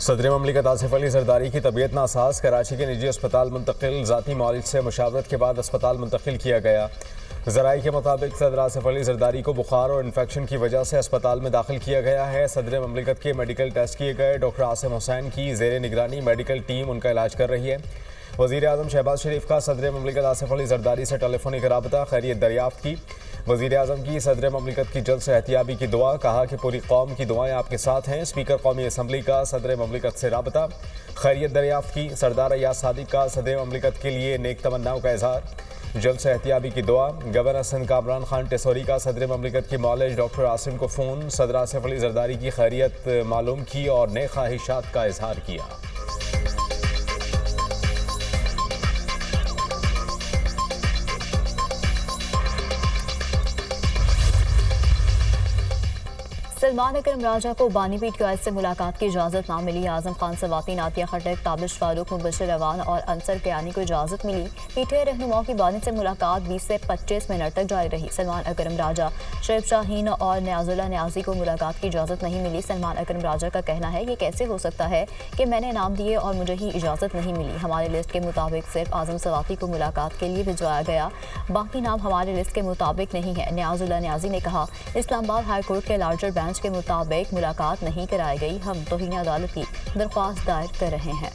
सदर ममलिकत आसिफ अली जरदारी की तबीयत नासाज, कराची के निजी अस्पताल मुंतकिल, ज़ाती मौलिद से मुशावरत के बाद अस्पताल मुंतकिल किया गया। ज़राई के मुताबिक सदर आसिफ अली जरदारी को बुखार और इन्फेक्शन की वजह से अस्पताल में दाखिल किया गया है। सदर ममलिकत के मेडिकल टेस्ट किए गए। डॉक्टर आसिम हुसैन की ज़ेर निगरानी मेडिकल टीम उनका इलाज कर रही है। वज़ीर आज़म शहबाज शरीफ का सदर ममलिकत आसिफ अली जरदारी से टेलीफोनिक राबता, खैरियत दरियाफ्त की। वज़ीर आज़म की सदर ममलिकत की जल्द सेहतियाबी की दुआ, कहा कि पूरी कौम की दुआएं आपके साथ हैं। स्पीकर कौमी असम्बली का सदर ममलिकत से राबता, खैरियत दरियाफ्त की। सरदार अय्याज सादिक का सदर ममलिकत के लिए नेक तमन्नाओं का इजहार, जल्द सेहतियाबी की दुआ। गवर्नर सिंध कामरान खान टेसोरी का सदर ममलिकत की मौलज डॉक्टर आसिम को फ़ोन, सदर आसिफ अली जरदारी की खैरियत मालूम की और नेक ख्वाहिशात का इजहार किया। सलमान अकरम राजा को बानीपीट क्वाइद से मुलाकात की इजाज़त ना मिली। आजम खान सवाती, नातिया खटक, ताबिश फारूक, मुबशर अवान और अंसर कयानी को इजाज़त मिली। पीटीआई रहनुमाओं की बानी से मुलाकात 20 से 25 मिनट तक जारी रही। सलमान अकरम राजा, शोएब शाहीन और न्याजुल्लाह न्याजी को मुलाकात की इजाज़त नहीं मिली। सलमान अकरम राजा का कहना है कि कैसे हो सकता है कि मैंने नाम दिए और मुझे ही इजाज़त नहीं मिली। हमारी लिस्ट के मुताबिक सिर्फ आजम सवाती को मुलाकात के लिए भिजवाया गया, बाकी नाम हमारी लिस्ट के मुताबिक नहीं है। न्याजुल्लाह न्याजी ने कहा, इस्लामाबाद हाई कोर्ट के लार्जर बेंच के मुताबिक मुलाकात नहीं कराई गई। हम तौहीन अदालत की दरख्वास्त दायर कर रहे हैं।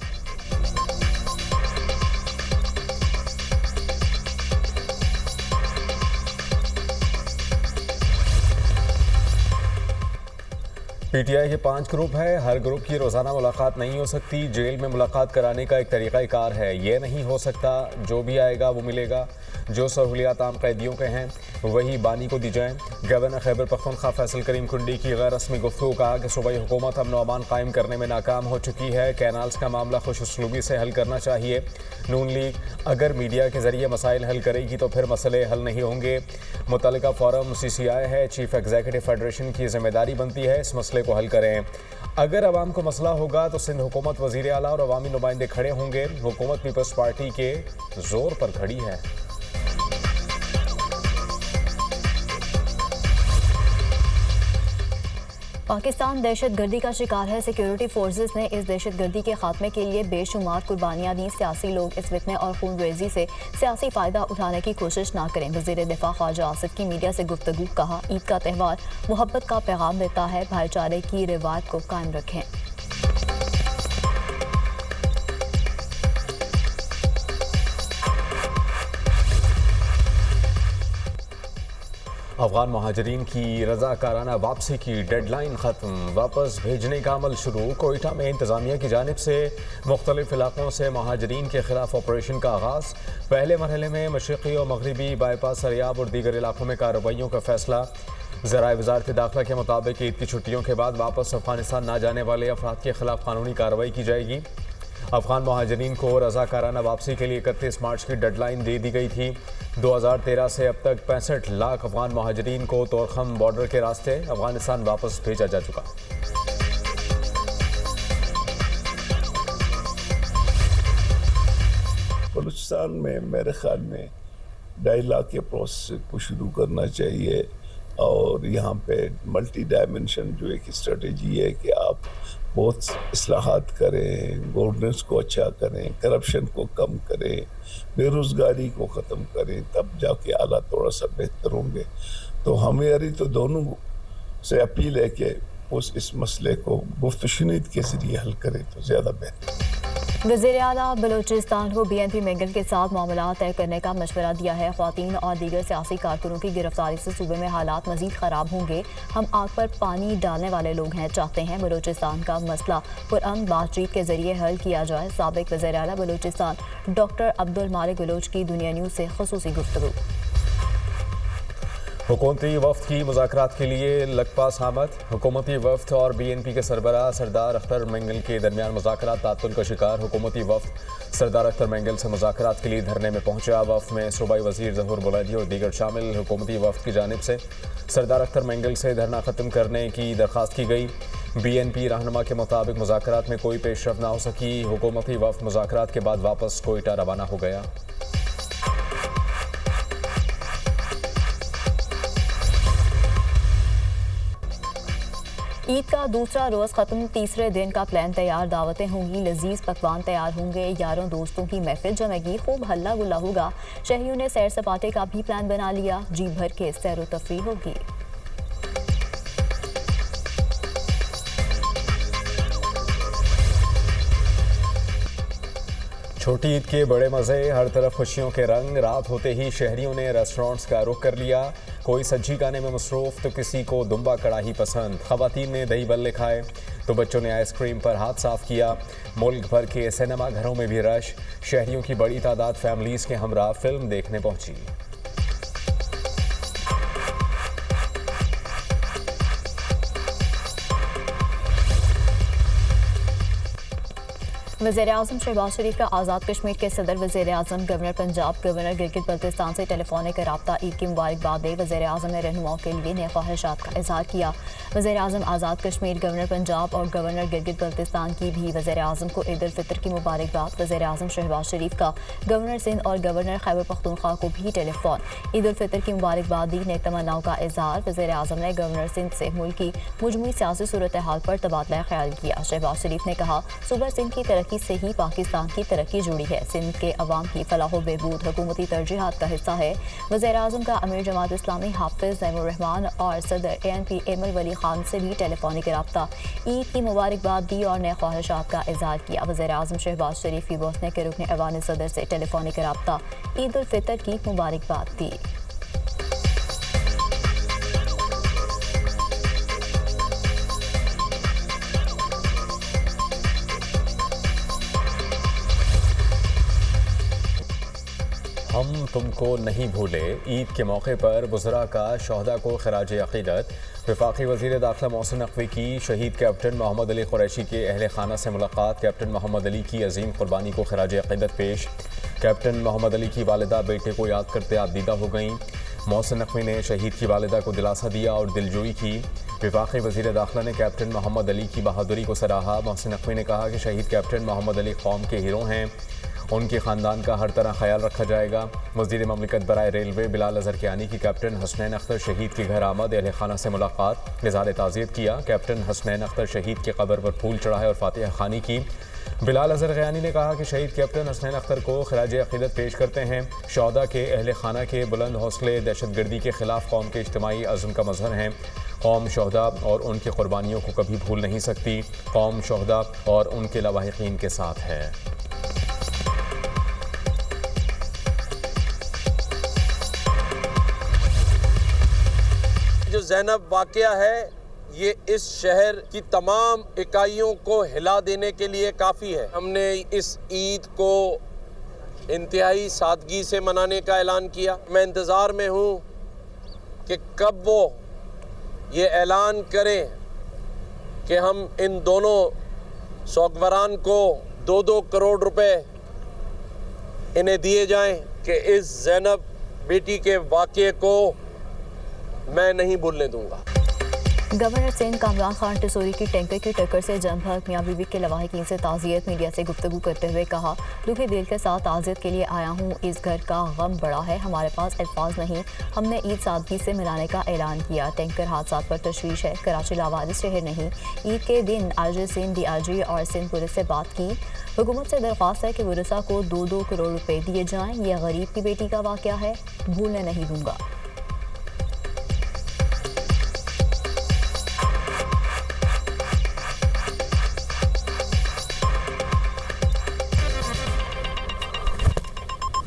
पीटीआई के 5 ग्रुप है, हर ग्रुप की रोज़ाना मुलाकात नहीं हो सकती। जेल में मुलाकात कराने का एक तरीक़ाकार है, ये नहीं हो सकता। जो भी आएगा वो मिलेगा। जो सहूलियात आम कैदियों के हैं वही बानी को दी जाएँ। गवर्नर खैबर पख्तूनख्वा फैसल करीम कुंडी की गैर रस्मी गुफ्तगू, कहा कि सूबाई हुकूमत अमन व अमान कायम करने में नाकाम हो चुकी है। कैनाल्स का मामला खुश उसलूबी से हल करना चाहिए। नून लीग अगर मीडिया के ज़रिए मसाइल हल करेगी तो फिर मसले हल नहीं होंगे। मुतल्लिका फोरम CCI है, चीफ एग्जीक्यूटिव फेडरेशन की जिम्मेदारी बनती है इस मसले को हल करें। अगर अवाम को मसला होगा तो सिंध हुकूमत, वज़ीर आला और अवामी नुमाइंदे खड़े होंगे। हुकूमत पीपल्स पार्टी के जोर पर खड़ी है। पाकिस्तान दहशतगर्दी का शिकार है। सिक्योरिटी फोर्सेस ने इस दहशतगर्दी के खात्मे के लिए बेशुमार कुर्बानियां दी। सियासी लोग इस फितने और खून रेजी से सियासी फ़ायदा उठाने की कोशिश ना करें। वज़ीर दिफा ख्वाजा आसिफ की मीडिया से गुफ्तगू, कहा, ईद का त्यौहार मोहब्बत का पैगाम देता है, भाईचारे की रिवायत को कायम रखें। अफगान महाजरीन की रज़ाकाराना वापसी की डेडलाइन ख़त्म, वापस भेजने का अमल शुरू। कोयटा में इंतज़ामिया की जानिब से मुख्तलिफ इलाकों से महाजरीन के खिलाफ ऑपरेशन का आगाज़। पहले मरहले में मशरक़ी और मगरबी बाईपास, सरियाब और दीगर इलाकों में कार्रवाइयों का फैसला। ज़राए वज़ारत दाखिला के मुताबिक ईद की छुट्टियों के बाद वापस अफगानिस्तान ना जाने वाले अफराद के खिलाफ कानूनी कार्रवाई की जाएगी। अफगान महाजरीन को रज़ाकाराना वापसी के लिए 31 मार्च की डेडलाइन दे दी गई थी। 2013 से अब तक 65 लाख अफगान महाजरीन को तोरखम बॉर्डर के रास्ते अफगानिस्तान वापस भेजा जा चुका। बलूचिस्तान में मेरे ख्याल में डायलॉग के प्रोसेस को शुरू करना चाहिए और यहाँ पे मल्टी डायमेंशन जो एक स्ट्रेटजी है कि आप बहुत इस्लाहात करें, गवर्नेंस को अच्छा करें, करप्शन को कम करें, बेरोज़गारी को ख़त्म करें, तब जाके हालात थोड़ा सा बेहतर होंगे। तो हमारी तो दोनों से अपील है कि इस मसले को गुफ्तशुनीद के ज़रिए हल करें तो ज़्यादा बेहतर। वज़ीर आला बलूचिस्तान को BNP मैंगल के साथ मामला तय करने का मशवरा दिया है। ख्वातीन और दीगर सियासी कारकुनों की गिरफ्तारी से सूबे में हालात मजीद ख़राब होंगे। हम आग पर पानी डालने वाले लोग हैं, चाहते हैं बलूचिस्तान का मसला पुरअमन बातचीत के जरिए हल किया जाए। साबिक वज़ीर आला बलूचिस्तान डॉक्टर अब्दुल मालिक बलोच की दुनिया न्यूज़ से ख़ुसूसी गुफ्तगू। हुकूमती वफ़द की मुज़ाकरात के लिए लकपास आमद। हुकूमती वफ़द और BNP के सरबराह सरदार अख्तर मेंगल के दरमियान मुज़ाकरात तातुल का शिकार। हुकूमती वफ़द सरदार अख्तर मेंगल से मुज़ाकरात के लिए धरने में पहुंचा। वफ़द में सूबाई वज़ीर ज़हूर बुलैदी और दीगर शामिल। हुकूमती वफ़द की जानिब से सरदार अख्तर मेंगल से धरना ख़त्म करने की दरख्वास्त की गई। BNP रहनुमा के मुताबिक मुज़ाकरात में कोई पेशरफ ना हो सकी। हुकूमती वफ़द मुज़ाकरात के बाद वापस कोयटा रवाना हो गया। ईद का दूसरा रोज खत्म, तीसरे दिन का प्लान तैयार, दावतें होंगी, लजीज पकवान तैयार होंगे, यारों दोस्तों की महफिल जमेगी, खूब हल्ला गुल्ला होगा। शहरियों ने सैर सपाटे का भी प्लान बना लिया, जी भर के सैर व तफरीह होगी। छोटी ईद के बड़े मज़े, हर तरफ खुशियों के रंग। रात होते ही शहरियों ने रेस्टोरेंट्स का रुख कर लिया। कोई सज्जी गाने में मसरूफ़ तो किसी को दुम्बा कड़ाही पसंद। ख़वातीन ने दही बल्ले खाए तो बच्चों ने आइसक्रीम पर हाथ साफ किया। मुल्क भर के सिनेमा घरों में भी रश। शहरियों की बड़ी तादाद फैमिलीज़ के हमरा फिल्म देखने पहुंची। वज़ीर-ए-आज़म शहबाज शरीफ का आज़ाद कश्मीर के सदर वज़ीर-ए-आज़म गवर्नर पंजाब गवर्नर गिलगित बल्तिस्तान से टेलीफोनिक रब्ता, ईद की मुबारकबाद दे। वज़ीर-ए-आज़म ने रहनुमाओं के लिए नए ख्वाहिशात का इजहार किया। वज़ीर-ए-आज़म आज़ाद कश्मीर गवर्नर पंजाब और गवर्नर गिलगित बल्तिस्तान की भी वज़ीर-ए-आज़म को ईद उल फितर की मुबारकबाद। वज़ीर-ए-आज़म शहबाज शरीफ का गवर्नर सिंध और गवर्नर खैबर पख्तूनख्वा को भी टेलीफोन ईद उल फितर की मुबारकबाद दी। नेक तमन्नाओं का इजहार। वज़ीर-ए-आज़म ने गवर्नर सिंध से मुल्क की मजमूई सियासी सूरत हाल पर तबादला ख्याल किया। शहबाज शरीफ ने कहा, सूबा सिंध की तरक्की से ही पाकिस्तान की तरक्की जुड़ी है। सिंध के अवाम की फलाह व बहबूद हुकूमती तरजीहात का हिस्सा है। वज़ीर-ए-आज़म का अमीर जमात इस्लामी हाफिज़ ज़ैनुर रहमान और सदर ANP एमल वली खान से भी टेलीफोनिक रब्ता, ईद की मुबारकबाद दी और नए ख्वाहिशात का इजहार किया। वज़ीर-ए-आज़म शहबाज शरीफ की बोसने के रुकन ऐवान सदर से टेलीफोनिक रब्ता, ईद उल फितर की मुबारकबाद दी। हम तुमको नहीं भूले, ईद के मौके पर बुज़रा का शहदा को खराज अक़ीदत। वफाकी वज़ीर दाखिला मोहसिन नकवी की शहीद कैप्टन मोहम्मद अली कुरैशी के अहल खाना से मुलाकात। कैप्टन मोहम्मद अली की अजीम कुर्बानी को खराज अक़ीदत पेश। कैप्टन मोहम्मद अली की वालिदा बेटे को याद करते आबदीदा हो गईं। मोहसिन नकवी ने शहीद की वालिदा को दिलासा दिया और दिलजोई की। वफाकी वज़ीर दाखिला ने कैप्टन मोहम्मद अली की बहादुरी को सराहा। मोहसिन नकवी ने कहा कि शहीद कैप्टन मोहम्मद अली कौम के हीरो हैं, उनके ख़ानदान का हर तरह ख्याल रखा जाएगा। वज़ीर ममलिकत बराए रेलवे बिलाल अज़हर कियानी की कैप्टन हसनैन अख्तर शहीद के घर आमद, अहल खाना से मुलाकात, इज़हार ताज़ियत किया। कैप्टन हसनैन अख्तर शहीद के कब्र पर फूल चढ़ाए और फातिहा खानी की। बिलाल अज़हर कियानी ने कहा कि शहीद कैप्टन हसनैन अख्तर को खराज अक़ीदत पेश करते हैं। शहदा के अहल खाना के बुलंद हौसले दहशतगर्दी के ख़िलाफ़ कौम के इज्तिमाई अज़्म का मज़हर हैं। कौम शहदा और उनकी क़ुरबानियों को कभी भूल नहीं सकती। कौम शहदा और उनके लवाहिकीन के साथ है। जो ज़ैनब वाक़या है, ये इस शहर की तमाम इकाइयों को हिला देने के लिए काफ़ी है। हमने इस ईद को इंतहाई सादगी से मनाने का ऐलान किया। मैं इंतज़ार में हूँ कि कब वो ये ऐलान करें कि हम इन दोनों सौगवारान को 2-2 करोड़ रुपए इन्हें दिए जाएं कि इस ज़ैनब बेटी के वाक़े को मैं नहीं भूलने दूंगा। गवर्नर सिंध कामरान खान टिसोरी की टैंकर की टक्कर से जम भग मियां बीवी के लवाहिकीन से ताज़ियत। मीडिया से गुफ्तगू करते हुए कहा, दुखी दिल के साथ ताज़ियत के लिए आया हूँ। इस घर का गम बड़ा है, हमारे पास अल्फाज नहीं। हमने ईद सादगी से मनाने का ऐलान किया। टैंकर हादसा पर तशवीश है, कराची लावारिस शहर नहीं। ईद के दिन RJ सिंध DRG और सिंध पुलिस से बात की। हुकूमत से दरख्वास्त है कि वरसा को 2-2 करोड़ रुपए दिए जाएँ। यह गरीब की बेटी का वाक़या है, भूलने नहीं दूंगा।